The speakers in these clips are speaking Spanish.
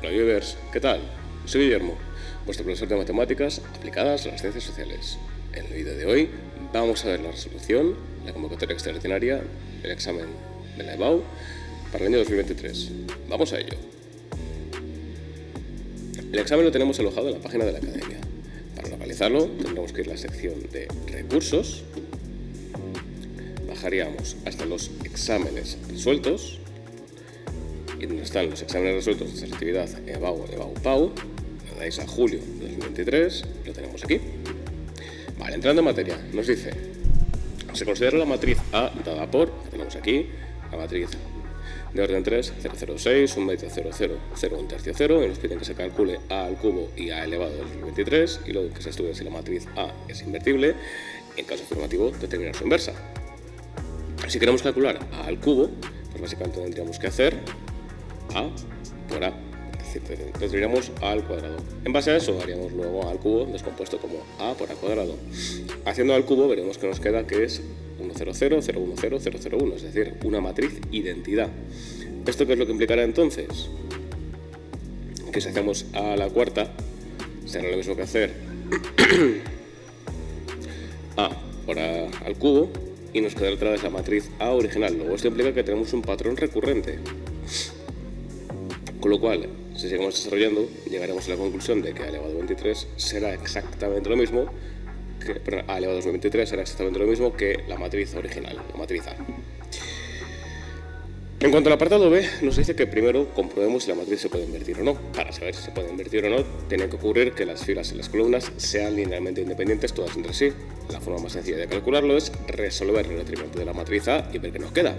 Hola viewers, ¿qué tal? Soy Guillermo, vuestro profesor de matemáticas aplicadas a las ciencias sociales. En el vídeo de hoy vamos a ver la resolución, la convocatoria extraordinaria, el examen de la EBAU para el año 2023. Vamos a ello. El examen lo tenemos alojado en la página de la academia. Para localizarlo tendremos que ir a la sección de recursos, bajaríamos hasta los exámenes resueltos, y donde están los exámenes resueltos de selectividad EBAU-PAU, le dais a julio de 2023, lo tenemos aquí. Vale, entrando en materia, nos dice, se considera la matriz A dada por, la tenemos aquí, la matriz de orden 3, 006, 1 medio 0, 0, 0, 1 tercio 0, y nos piden que se calcule A al cubo y A elevado a 2023, y luego que se estudie si la matriz A es invertible, en caso afirmativo, determinar su inversa. Si queremos calcular A al cubo, pues básicamente tendríamos que hacer A por A, es decir, tendríamos A al cuadrado. En base a eso haríamos luego A al cubo descompuesto como A por A cuadrado. Haciendo A al cubo veremos que nos queda que es 1, 0, 0, 0, 1, 0, 0, 0, 1, es decir, una matriz identidad. ¿Esto qué es lo que implicará entonces? Que si hacemos A a la cuarta, será lo mismo que hacer A por A al cubo, y nos quedará otra vez la matriz A original. Luego esto implica que tenemos un patrón recurrente. Con lo cual, si seguimos desarrollando, llegaremos a la conclusión de que A elevado a 23 será exactamente lo mismo que, perdón, A elevado a 23 será exactamente lo mismo que la matriz original, la matriz A. En cuanto al apartado B, nos dice que primero comprobemos si la matriz se puede invertir o no. Para saber si se puede invertir o no, tiene que ocurrir que las filas y las columnas sean linealmente independientes todas entre sí. La forma más sencilla de calcularlo es resolver el determinante de la matriz A y ver qué nos queda.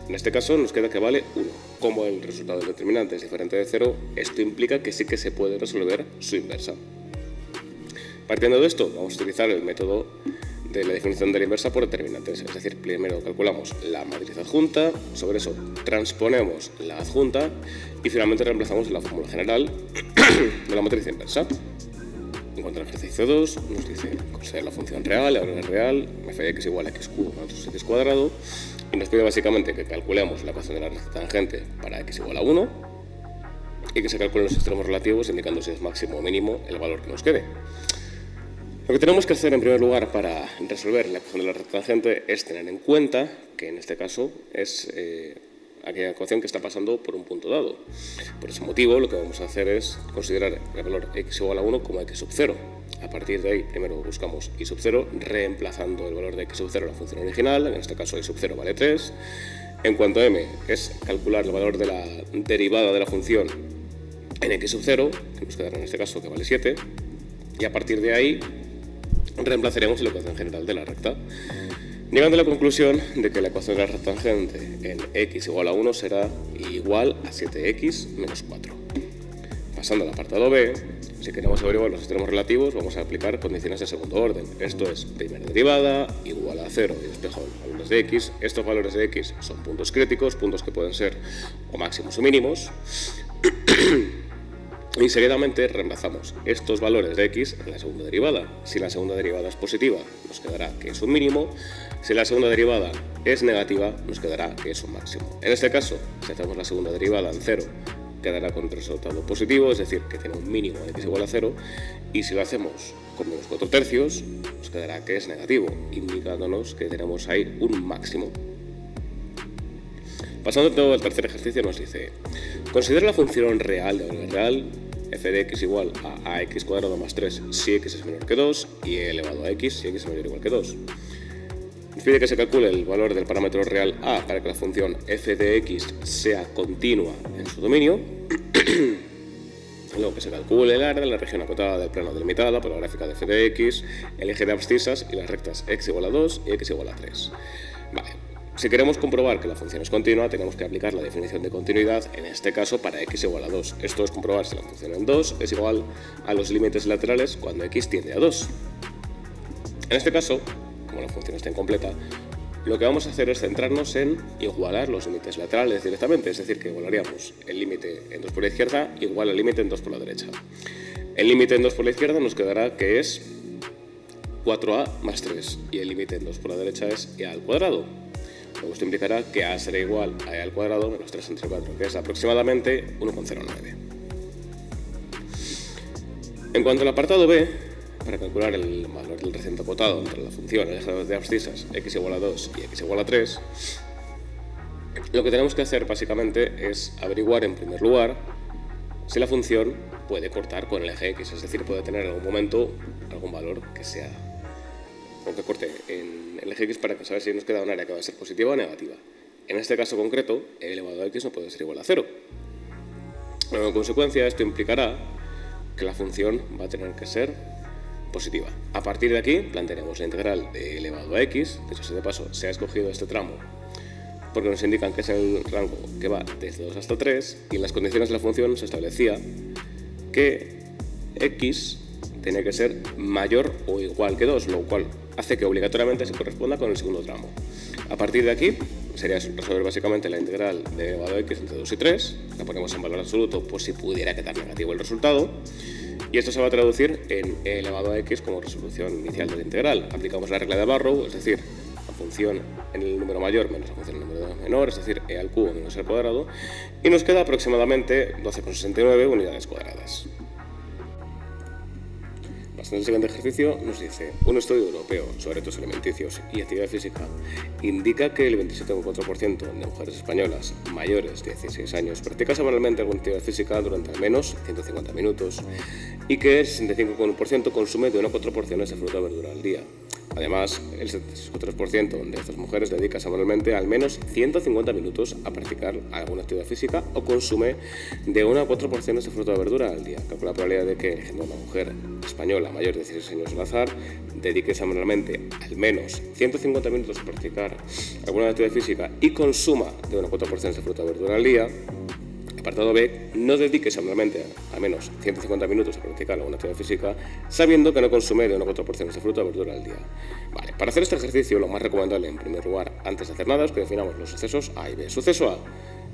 En este caso nos queda que vale 1. Como el resultado del determinante es diferente de 0, esto implica que sí que se puede resolver su inversa. Partiendo de esto, vamos a utilizar el método de la definición de la inversa por determinantes. Es decir, primero calculamos la matriz adjunta, sobre eso transponemos la adjunta y finalmente reemplazamos la fórmula general de la matriz inversa. En cuanto al ejercicio 2, nos dice considerar la función real, la es real, f de x igual a x cubo menos x cuadrado, y nos pide básicamente que calculemos la ecuación de la recta tangente para x igual a 1 y que se calculen los extremos relativos indicando si es máximo o mínimo el valor que nos quede. Lo que tenemos que hacer en primer lugar para resolver la ecuación de la recta tangente es tener en cuenta que en este caso es aquella ecuación que está pasando por un punto dado. Por ese motivo lo que vamos a hacer es considerar el valor x igual a 1 como x sub 0. A partir de ahí primero buscamos y sub 0 reemplazando el valor de x sub 0 en la función original, en este caso y sub 0 vale 3. En cuanto a m es calcular el valor de la derivada de la función en x sub 0, que nos quedará en este caso que vale 7, y a partir de ahí reemplazaremos la ecuación general de la recta, llegando a la conclusión de que la ecuación de la recta tangente en x igual a 1 será igual a 7x menos 4. Pasando al apartado B, si queremos averiguar los extremos relativos, vamos a aplicar condiciones de segundo orden. Esto es primera derivada igual a 0 y despejo de valores de x. Estos valores de x son puntos críticos, puntos que pueden ser o máximos o mínimos. Y seguidamente reemplazamos estos valores de x en la segunda derivada. Si la segunda derivada es positiva, nos quedará que es un mínimo. Si la segunda derivada es negativa, nos quedará que es un máximo. En este caso, si hacemos la segunda derivada en 0, quedará con un resultado positivo, es decir, que tiene un mínimo de x igual a 0. Y si lo hacemos con menos 4 tercios, nos quedará que es negativo, indicándonos que tenemos ahí un máximo. Pasando todo al tercer ejercicio, nos dice, considera la función real de valor real, f de x igual a ax cuadrado más 3 si x es menor que 2 y e elevado a x si x es mayor o igual que 2. Nos pide que se calcule el valor del parámetro real a para que la función f de x sea continua en su dominio. Luego que se calcule el área de la región acotada del plano delimitada por la gráfica de f de x, el eje de abscisas y las rectas x igual a 2 y x igual a 3. Vale. Si queremos comprobar que la función es continua, tenemos que aplicar la definición de continuidad, en este caso para x igual a 2. Esto es comprobar si la función en 2 es igual a los límites laterales cuando x tiende a 2. En este caso, como la función está incompleta, lo que vamos a hacer es centrarnos en igualar los límites laterales directamente, es decir, que igualaríamos el límite en 2 por la izquierda igual al límite en 2 por la derecha. El límite en 2 por la izquierda nos quedará que es 4a más 3 y el límite en 2 por la derecha es e al cuadrado. Luego esto implicará que a será igual a e al cuadrado menos 3 entre 4, que es aproximadamente 1,09. En cuanto al apartado B, para calcular el valor del reciente acotado entre la función de abscisas x igual a 2 y x igual a 3, lo que tenemos que hacer básicamente es averiguar en primer lugar si la función puede cortar con el eje x, es decir, puede tener en algún momento algún valor que sea o que corte en el eje x para saber si nos queda un área que va a ser positiva o negativa. En este caso concreto, e elevado a x no puede ser igual a 0. En consecuencia, esto implicará que la función va a tener que ser positiva. A partir de aquí plantearemos la integral de elevado a x. De hecho, de paso, se ha escogido este tramo porque nos indican que es el rango que va desde 2 hasta 3 y en las condiciones de la función se establecía que x tenía que ser mayor o igual que 2, lo cual hace que obligatoriamente se corresponda con el segundo tramo. A partir de aquí sería resolver básicamente la integral de elevado a x entre 2 y 3, la ponemos en valor absoluto por si pudiera quedar negativo el resultado, y esto se va a traducir en e elevado a x como resolución inicial de la integral. Aplicamos la regla de Barrow, es decir, la función en el número mayor menos la función en el número menor, es decir, e al cubo menos e al cuadrado, y nos queda aproximadamente 12,69 unidades cuadradas. En el siguiente ejercicio nos dice: un estudio europeo sobre hábitos alimenticios y actividad física indica que el 27,4% de mujeres españolas mayores de 16 años practica semanalmente alguna actividad física durante al menos 150 minutos y que el 65,1% consume de 1 a 4 porciones de fruta o verdura al día. Además, el 73% de estas mujeres dedica semanalmente al menos 150 minutos a practicar alguna actividad física o consume de 1 a 4 porciones de fruta o verdura al día. Calcula la probabilidad de que una mujer española mayor de 16 años al azar dedique semanalmente al menos 150 minutos a practicar alguna actividad física y consuma de 1 a 4 porciones de fruta o verdura al día. Apartado B, no dedique semanalmente al menos 150 minutos a practicar alguna actividad física, sabiendo que no consume de 1 a 4 porciones de fruta o verdura al día. Vale, para hacer este ejercicio, lo más recomendable en primer lugar, antes de hacer nada, es que definamos los sucesos A y B. Suceso A,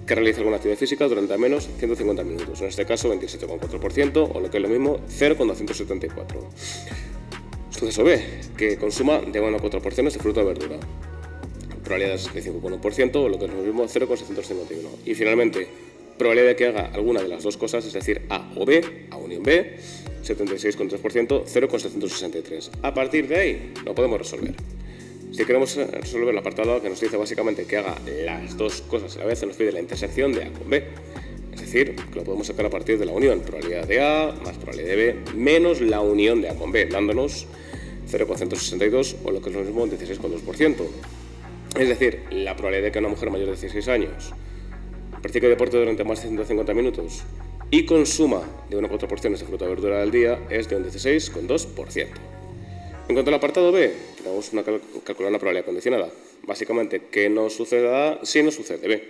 que realice alguna actividad física durante al menos 150 minutos, en este caso 27,4%, o lo que es lo mismo, 0,274. Suceso B, que consuma de 1 a 4 porciones de fruta o verdura. Probabilidad de 65,1%, o lo que es lo mismo, 0,651. Y finalmente, probabilidad de que haga alguna de las dos cosas, es decir, A o B, A unión B, 76,3%, 0,763. A partir de ahí lo podemos resolver. Si queremos resolver el apartado A, que nos dice básicamente que haga las dos cosas a la vez, se nos pide la intersección de A con B. Es decir, que lo podemos sacar a partir de la unión, probabilidad de A más probabilidad de B, menos la unión de A con B, dándonos 0,162 o lo que es lo mismo, 16,2%. Es decir, la probabilidad de que una mujer mayor de 16 años practique deporte durante más de 150 minutos y consuma de 1 a 4 porciones de fruta o verdura al día es de un 16,2%. En cuanto al apartado B, tenemos calcular una probabilidad condicionada. Básicamente, ¿qué no suceda A si no sucede B?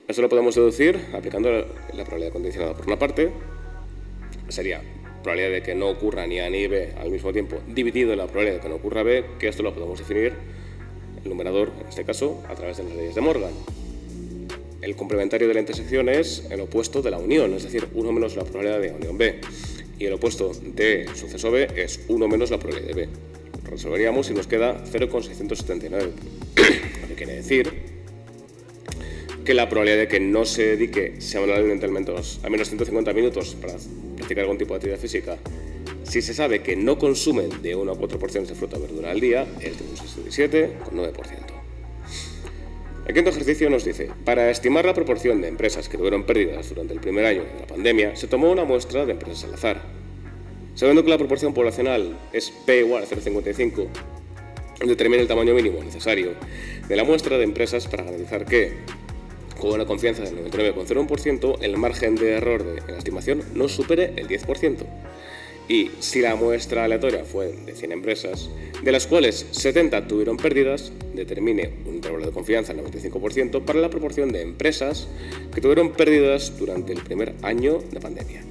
Esto lo podemos deducir aplicando la probabilidad condicionada por una parte. Sería probabilidad de que no ocurra ni A ni B al mismo tiempo dividido en la probabilidad de que no ocurra B, que esto lo podemos definir, el numerador en este caso, a través de las leyes de Morgan. El complementario de la intersección es el opuesto de la unión, es decir, 1 menos la probabilidad de unión B. Y el opuesto de suceso B es 1 menos la probabilidad de B. Lo resolveríamos y nos queda 0,679. Lo que quiere decir que la probabilidad de que no se dedique semanalmente al menos 150 minutos para practicar algún tipo de actividad física, si se sabe que no consume de 1 a 4 porciones de fruta o verdura al día, es de un 67,9%. El quinto ejercicio nos dice: para estimar la proporción de empresas que tuvieron pérdidas durante el primer año de la pandemia, se tomó una muestra de empresas al azar. Sabiendo que la proporción poblacional es P igual a 0,55, determina el tamaño mínimo necesario de la muestra de empresas para garantizar que, con una confianza del 99,01%, el margen de error en la estimación no supere el 10%. Y si la muestra aleatoria fue de 100 empresas, de las cuales 70 tuvieron pérdidas, determine un intervalo de confianza del 95% para la proporción de empresas que tuvieron pérdidas durante el primer año de pandemia.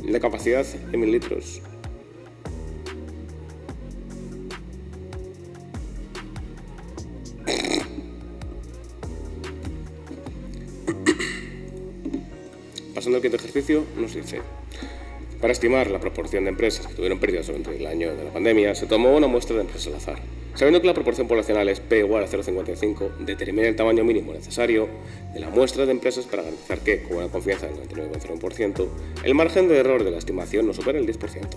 La capacidad en mililitros. Pasando al quinto ejercicio, nos dice: para estimar la proporción de empresas que tuvieron pérdidas durante el año de la pandemia, se tomó una muestra de empresas al azar. Sabiendo que la proporción poblacional es P igual a 0,55, determina el tamaño mínimo necesario de la muestra de empresas para garantizar que, con una confianza del 99,01%, el margen de error de la estimación no supera el 10%.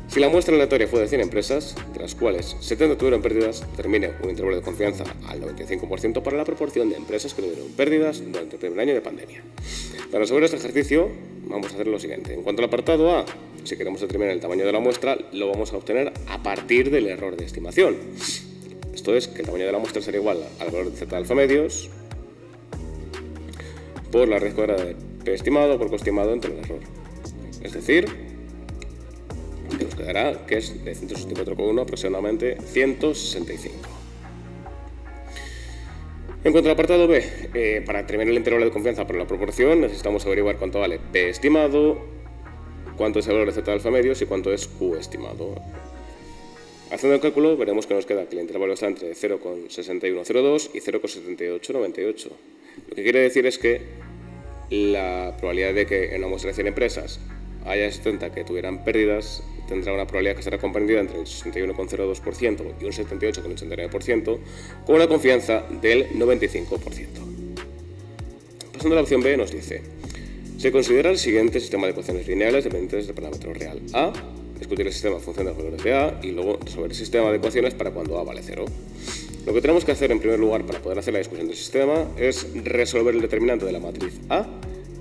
Si la muestra aleatoria fue de 100 empresas, de las cuales 70 tuvieron pérdidas, determine un intervalo de confianza al 95% para la proporción de empresas que tuvieron pérdidas durante el primer año de pandemia. Para resolver este ejercicio, vamos a hacer lo siguiente. En cuanto al apartado A, si queremos determinar el tamaño de la muestra, lo vamos a obtener a partir del error de estimación. Esto es que el tamaño de la muestra será igual al valor de z alfa medios por la raíz cuadrada de p estimado por coestimado entre el error. Es decir, que nos quedará que es de 164,1 aproximadamente 165. En cuanto al apartado B, para determinar el intervalo de confianza por la proporción necesitamos averiguar cuánto vale P estimado, cuánto es el valor de Z alfa medios y cuánto es Q estimado. Haciendo el cálculo veremos que nos queda que el intervalo está entre 0,6102 y 0,7898. Lo que quiere decir es que la probabilidad de que en una muestra de 100 empresas haya 70 que tuvieran pérdidas tendrá una probabilidad que será comprendida entre el 61,02% y un 78,89%, con una confianza del 95%. Pasando a la opción B, nos dice: se considera el siguiente sistema de ecuaciones lineales dependientes del parámetro real A, discutir el sistema en función de los valores de A y luego resolver el sistema de ecuaciones para cuando A vale 0. Lo que tenemos que hacer en primer lugar para poder hacer la discusión del sistema es resolver el determinante de la matriz A,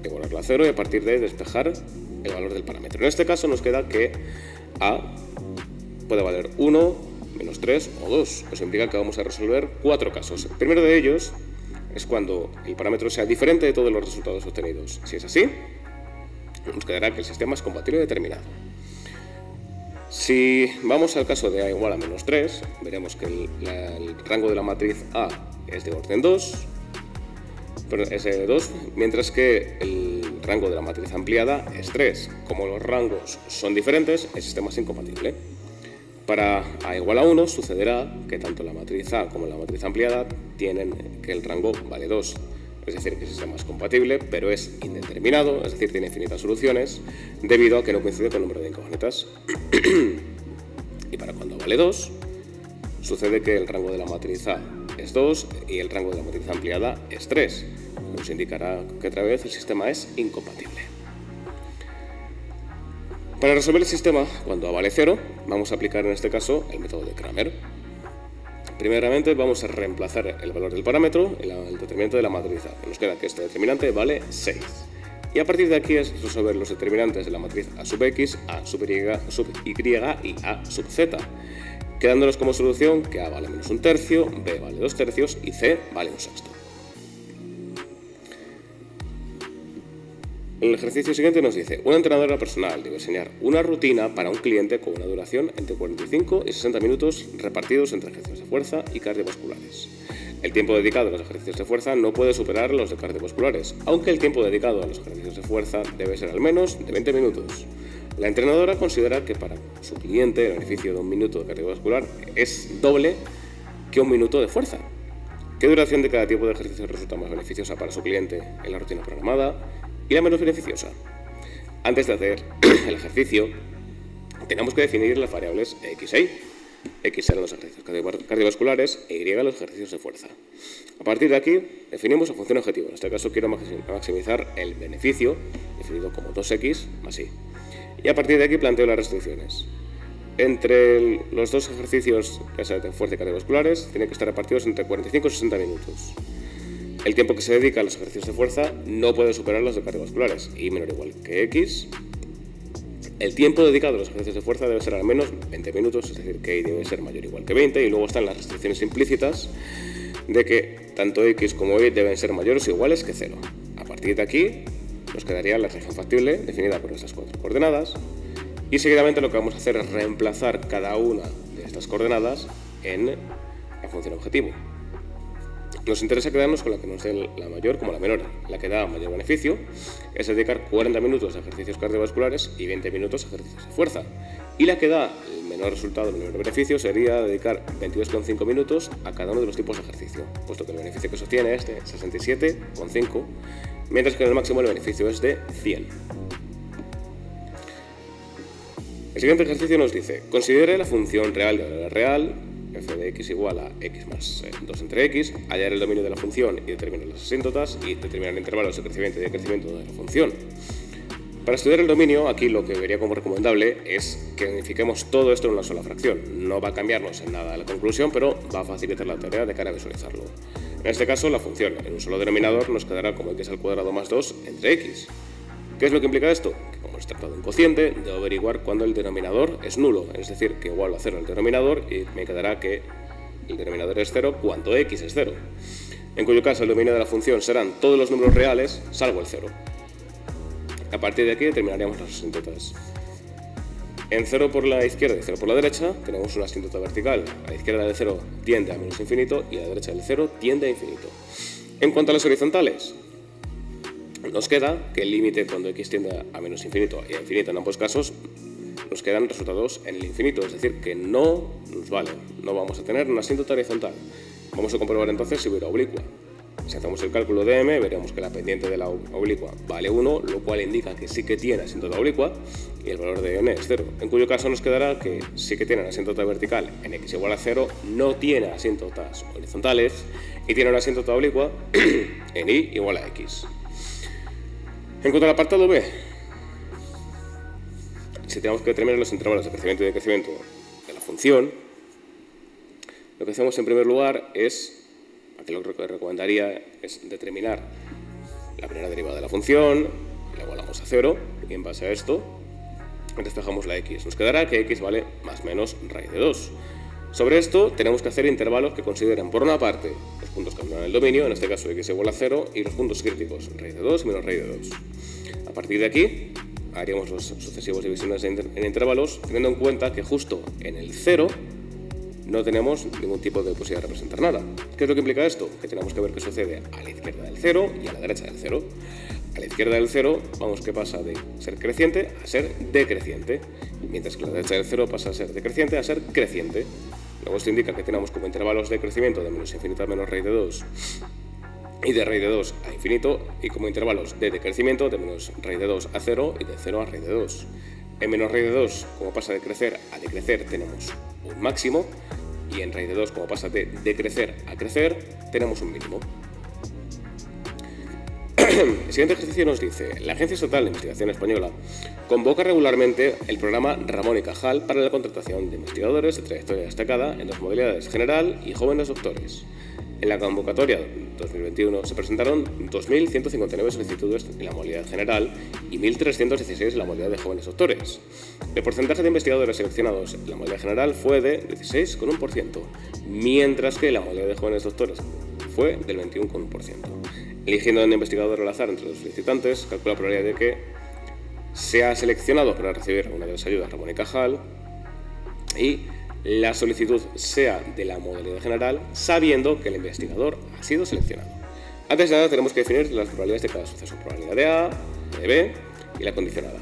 igualarla a 0 y a partir de ahí despejar el valor del parámetro. En este caso nos queda que A puede valer 1, menos 3 o 2. Eso implica que vamos a resolver 4 casos. El primero de ellos es cuando el parámetro sea diferente de todos los resultados obtenidos. Si es así, nos quedará que el sistema es compatible y determinado. Si vamos al caso de A igual a menos 3, veremos que el rango de la matriz A es de orden 2, mientras que el rango de la matriz ampliada es 3. Como los rangos son diferentes, el sistema es incompatible. Para A igual a 1 sucederá que tanto la matriz A como la matriz ampliada tienen que el rango vale 2. Es decir, que el sistema es compatible, pero es indeterminado, es decir, tiene infinitas soluciones, debido a que no coincide con el número de incógnitas. Y para cuando vale 2, sucede que el rango de la matriz A es 2 y el rango de la matriz ampliada es 3. Nos indicará que otra vez el sistema es incompatible. Para resolver el sistema cuando A vale 0, vamos a aplicar en este caso el método de Cramer. Primeramente vamos a reemplazar el valor del parámetro en el determinante de la matriz A. Nos queda que este determinante vale 6. Y a partir de aquí es resolver los determinantes de la matriz A sub x, A sub y y A sub z, quedándonos como solución que A vale menos un tercio, B vale 2 tercios y C vale un sexto. El ejercicio siguiente nos dice: una entrenadora personal debe diseñar una rutina para un cliente con una duración entre 45 y 60 minutos repartidos entre ejercicios de fuerza y cardiovasculares. El tiempo dedicado a los ejercicios de fuerza no puede superar los de cardiovasculares, aunque el tiempo dedicado a los ejercicios de fuerza debe ser al menos de 20 minutos. La entrenadora considera que para su cliente el beneficio de un minuto de cardiovascular es doble que un minuto de fuerza. ¿Qué duración de cada tipo de ejercicio resulta más beneficiosa para su cliente en la rutina programada y la menos beneficiosa? Antes de hacer el ejercicio, tenemos que definir las variables X e Y. X serán los ejercicios cardiovasculares e Y los ejercicios de fuerza. A partir de aquí, definimos la función objetivo. En este caso quiero maximizar el beneficio, definido como 2x más y. Y a partir de aquí planteo las restricciones. Entre los dos ejercicios, ya sea de fuerza y cardiovasculares, tienen que estar repartidos entre 45 y 60 minutos. El tiempo que se dedica a los ejercicios de fuerza no puede superar los de cardiovasculares, y menor o igual que X. El tiempo dedicado a los ejercicios de fuerza debe ser al menos 20 minutos, es decir, que Y debe ser mayor o igual que 20, y luego están las restricciones implícitas de que tanto X como Y deben ser mayores o iguales que 0. A partir de aquí nos quedaría la región factible definida por estas 4 coordenadas, y seguidamente lo que vamos a hacer es reemplazar cada una de estas coordenadas en la función objetivo. Nos interesa quedarnos con la que nos dé la mayor como la menor. La que da mayor beneficio es dedicar 40 minutos a ejercicios cardiovasculares y 20 minutos a ejercicios de fuerza. Y la que da el menor resultado, el menor beneficio, sería dedicar 22,5 minutos a cada uno de los tipos de ejercicio, puesto que el beneficio que se obtiene es de 67,5, mientras que en el máximo el beneficio es de 100. El siguiente ejercicio nos dice: considere la función real de valor real f de x igual a x más 2 entre x, hallar el dominio de la función y determinar las asíntotas y determinar intervalos de crecimiento y decrecimiento de la función. Para estudiar el dominio, aquí lo que vería como recomendable es que unifiquemos todo esto en una sola fracción. No va a cambiarnos en nada la conclusión, pero va a facilitar la tarea de cara a visualizarlo. En este caso, la función en un solo denominador nos quedará como x al cuadrado más 2 entre x. ¿Qué es lo que implica esto? Que como es tratado en cociente, debo averiguar cuándo el denominador es nulo, es decir, que igual a 0 el denominador y me quedará que el denominador es 0 cuando x es 0. En cuyo caso el dominio de la función serán todos los números reales salvo el 0. A partir de aquí determinaríamos las asíntotas. En 0 por la izquierda y 0 por la derecha tenemos una asíntota vertical. A la izquierda del 0 tiende a menos infinito y a la derecha del 0 tiende a infinito. En cuanto a las horizontales, nos queda que el límite cuando x tiende a menos infinito y a infinito en ambos casos, nos quedan resultados en el infinito, es decir, que no nos vale, no vamos a tener una asíntota horizontal. Vamos a comprobar entonces si hubiera oblicua. Si hacemos el cálculo de m, veremos que la pendiente de la oblicua vale 1, lo cual indica que sí que tiene asíntota oblicua, y el valor de n es 0, en cuyo caso nos quedará que sí que tiene una asíntota vertical en x igual a 0, no tiene asíntotas horizontales, y tiene una asíntota oblicua en y igual a x. En cuanto al apartado b, si tenemos que determinar los intervalos de crecimiento y decrecimiento de la función, lo que hacemos en primer lugar es, aquí lo que recomendaría es determinar la primera derivada de la función, la igualamos a 0, y en base a esto despejamos la x. Nos quedará que x vale más o menos raíz de 2. Sobre esto tenemos que hacer intervalos que consideren, por una parte, los puntos que anulan el dominio, en este caso x igual a 0, y los puntos críticos, raíz de 2 menos raíz de 2. A partir de aquí haríamos las sucesivas divisiones en intervalos, teniendo en cuenta que justo en el 0 no tenemos ningún tipo de posibilidad de representar nada. ¿Qué es lo que implica esto? Que tenemos que ver qué sucede a la izquierda del 0 y a la derecha del 0. A la izquierda del 0, vamos que pasa de ser creciente a ser decreciente, mientras que a la derecha del 0 pasa a ser decreciente a ser creciente. Luego esto indica que tenemos como intervalos de crecimiento de menos infinito a menos raíz de 2 y de raíz de 2 a infinito, y como intervalos de decrecimiento de menos raíz de 2 a 0 y de 0 a raíz de 2. En menos raíz de 2, como pasa de crecer a decrecer, tenemos un máximo, y en raíz de 2, como pasa de decrecer a crecer, tenemos un mínimo. El siguiente ejercicio nos dice: la Agencia Estatal de Investigación Española convoca regularmente el programa Ramón y Cajal para la contratación de investigadores de trayectoria destacada en las modalidades general y jóvenes doctores. En la convocatoria 2021 se presentaron 2.159 solicitudes en la modalidad general y 1.316 en la modalidad de jóvenes doctores. El porcentaje de investigadores seleccionados en la modalidad general fue de 16,1%, mientras que la modalidad de jóvenes doctores fue del 21,1%. Eligiendo a un investigador al azar entre los solicitantes, calcula la probabilidad de que sea seleccionado para recibir una de las ayudas Ramón y Cajal y la solicitud sea de la modalidad general, sabiendo que el investigador ha sido seleccionado. Antes de nada tenemos que definir las probabilidades de cada suceso. Probabilidad de A, de B y la condicionada.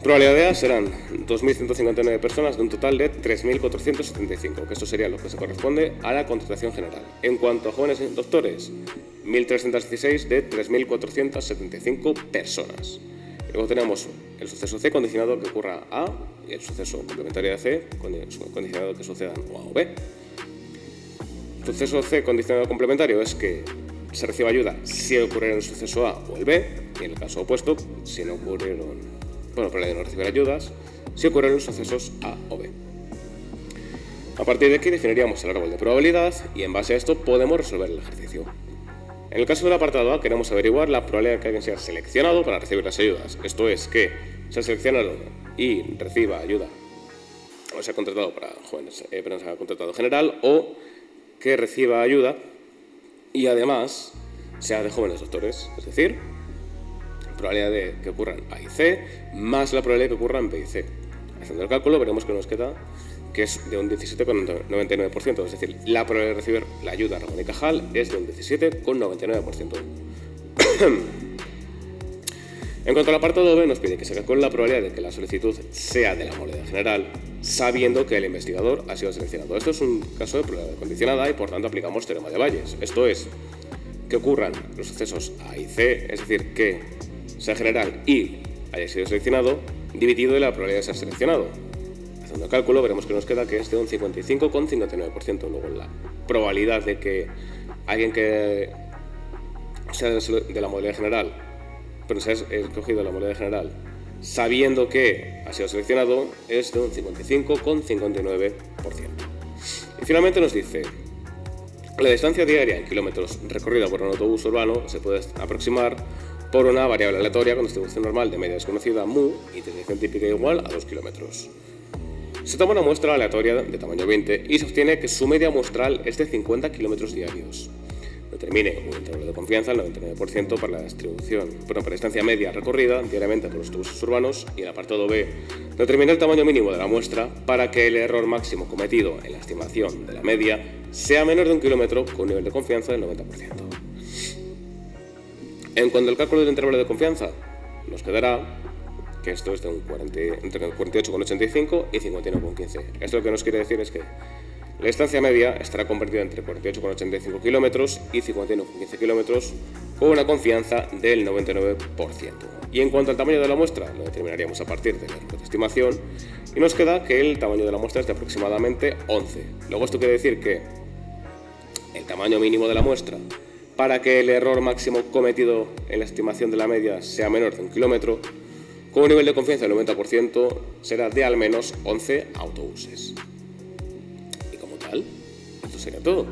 Probabilidad de A serán 2.159 personas de un total de 3.475, que esto sería lo que se corresponde a la contratación general. En cuanto a jóvenes doctores, 1.316 de 3.475 personas. Luego tenemos el suceso C condicionado que ocurra a A y el suceso complementario de C condicionado que sucedan o A o B. El suceso C condicionado complementario es que se reciba ayuda si ocurre en el suceso A o el B, y en el caso opuesto, si no ocurrieron, probabilidad de no recibir ayudas, si ocurren los sucesos A o B. A partir de aquí definiríamos el árbol de probabilidad y en base a esto podemos resolver el ejercicio. En el caso del apartado A queremos averiguar la probabilidad de que alguien sea seleccionado para recibir las ayudas. Esto es, que sea seleccionado y reciba ayuda, o sea contratado para jóvenes, pero sea contratado general, o que reciba ayuda y además sea de jóvenes doctores, es decir, probabilidad de que ocurran A y C más la probabilidad de que ocurran B y C. Haciendo el cálculo veremos que nos queda que es de un 17,99%, es decir, la probabilidad de recibir la ayuda Ramón y Cajal es de un 17,99%. En cuanto al apartado B, nos pide que se calcule la probabilidad de que la solicitud sea de la modalidad general, sabiendo que el investigador ha sido seleccionado. Esto es un caso de probabilidad condicionada y por tanto aplicamos teorema de Bayes. Esto es, que ocurran los sucesos A y C, es decir, que sea general y haya sido seleccionado, dividido de la probabilidad de ser seleccionado. haciendo el cálculo, veremos que nos queda que es de un 55,59%. Luego la probabilidad de que alguien que sea de la modalidad general, pero se ha escogido la modalidad general, sabiendo que ha sido seleccionado, es de un 55,59%. Y finalmente nos dice: la distancia diaria en kilómetros recorrida por un autobús urbano se puede aproximar por una variable aleatoria con distribución normal de media desconocida mu y desviación típica igual a 2 kilómetros. Se toma una muestra aleatoria de tamaño 20 y se obtiene que su media muestral es de 50 kilómetros diarios. Determine un intervalo de confianza al 99% para la distribución, para la distancia media recorrida diariamente por los autobuses urbanos, y en el apartado B, determine el tamaño mínimo de la muestra para que el error máximo cometido en la estimación de la media sea menor de 1 kilómetro con un nivel de confianza del 90%. En cuanto al cálculo del intervalo de confianza, nos quedará que esto es de entre 48,85 y 51,15. Esto lo que nos quiere decir es que la distancia media estará convertida entre 48,85 kilómetros y 51,15 kilómetros con una confianza del 99%. Y en cuanto al tamaño de la muestra, lo determinaríamos a partir del error de estimación y nos queda que el tamaño de la muestra es de aproximadamente 11. Luego esto quiere decir que el tamaño mínimo de la muestra para que el error máximo cometido en la estimación de la media sea menor de 1 kilómetro, con un nivel de confianza del 90%, será de al menos 11 autobuses. Y como tal, esto sería todo.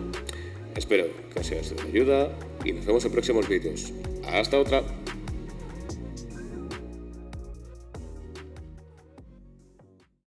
Espero que os haya sido de ayuda y nos vemos en próximos vídeos. Hasta otra.